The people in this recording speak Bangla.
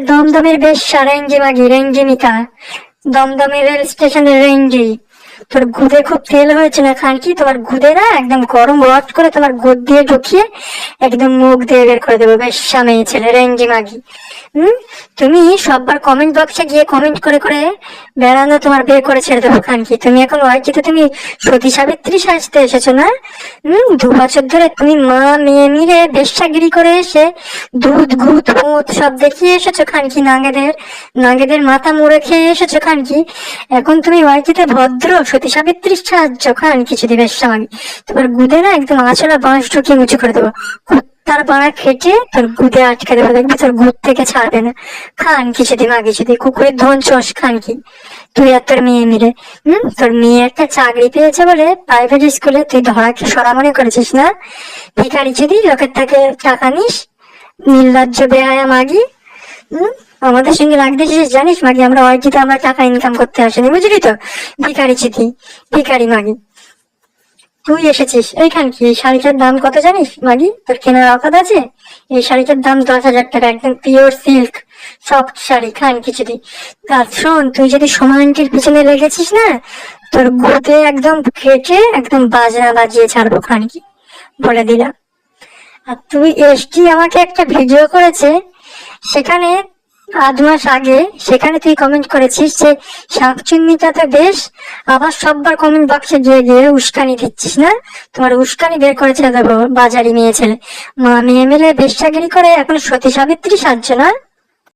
দমদমের বেশ্যা রেঞ্জি মাগি রেঞ্জিনিকা, দমদমের রেল স্টেশনের রেঞ্জি। তোর গুদে খুব তেল হয়েছে না খানকি? তোমার গুদে না একদম গরম রড করে তোমার গোদ দিয়ে ঢুকিয়ে একদম মুখ দিয়ে বের করে দেবো, বেশ্যা মেয়ে ছেলে রেঞ্জি মাগি। হুম। তুমি সববার কমেন্ট বক্সে গিয়ে কমেন্ট করে করে বেড়ানো তোমার বের করে ছেড়ে দেবো খানকি। তুমি এখন ওয়াইটিতে তুমি সতী সাবিত্রী সাজতে এসেছো না? 2 বছর ধরে তুমি মা মেয়ে মিলে বেশ্যাগিরি করে এসে দুধ ঘুত মুত সব দেখিয়ে এসেছো খানকি, নাঙ্গেদের নাঙ্গেদের মাথা মুড়ে খেয়ে এসেছো খানকি। এখন তুমি ওয়াইটিতে ভদ্র সতী সাবিত্রী সাহায্য খানকি, যদি বেশ্যা মাগি। তোমার গুদে না একদম আঁচলা বাঁশ ঢুকিয়ে মুচু করে দেবো, তার বাড়া খেটে তোর গুদে আটকে দেবো, দেখবি তোর গুদ থেকে ছাড়বে না খান কিছু দিন আগে, যদি কুকুরের ধন চোষ খান কি। তুই আর তোর মেয়ে মিলে তোর মেয়ে একটা চাকরি পেয়েছে বলে প্রাইভেট স্কুলে তুই ধরাকে সরা মনে করেছিস না? ভিখারি যদি লোকের থেকে টাকা নিস, নির্লজ্জ বেহায়া মাগি। আমাদের সঙ্গে লাগতেছিস জানিস মাগি, আমরা ওয়াইটিতে আমরা টাকা ইনকাম করতে আসিনি, বুঝলি তো? ভিখারি চিঠি, ভিখারি মাগি। তুই এসেছিস এইখান কি? এই শাড়িটার দাম কত জানিস মাগি? তোর কেনার অকাত আছে? এই শাড়িটার দাম 10,000 টাকা, একদম পিওর সিল্ক সফট শাড়ি খান কিছুদিন। আর শোন, তুই যদি সোমা আন্টির পিছনে লেগেছিস না, তোর গুদে একদম কেটে একদম বাজনা বাজিয়ে ছাড়বো খান কি, বলে দিলাম। আর তুই এসটি আমাকে একটা ভিডিও করেছে, সেখানে 8 মাস আগে, সেখানে তুই কমেন্ট করেছিস যে শাকচুন্নিটা তো বেশ, আবার সববার কমেন্ট বক্সে গিয়ে গিয়ে উস্কানি দিচ্ছিস না? তোমার উস্কানি বের করেছে দেবো, বাজারি মেয়ে ছেলে। মা মেয়ে মিলে বেশ্যাগিরি করে এখন সতী সাবিত্রী সাজছে না?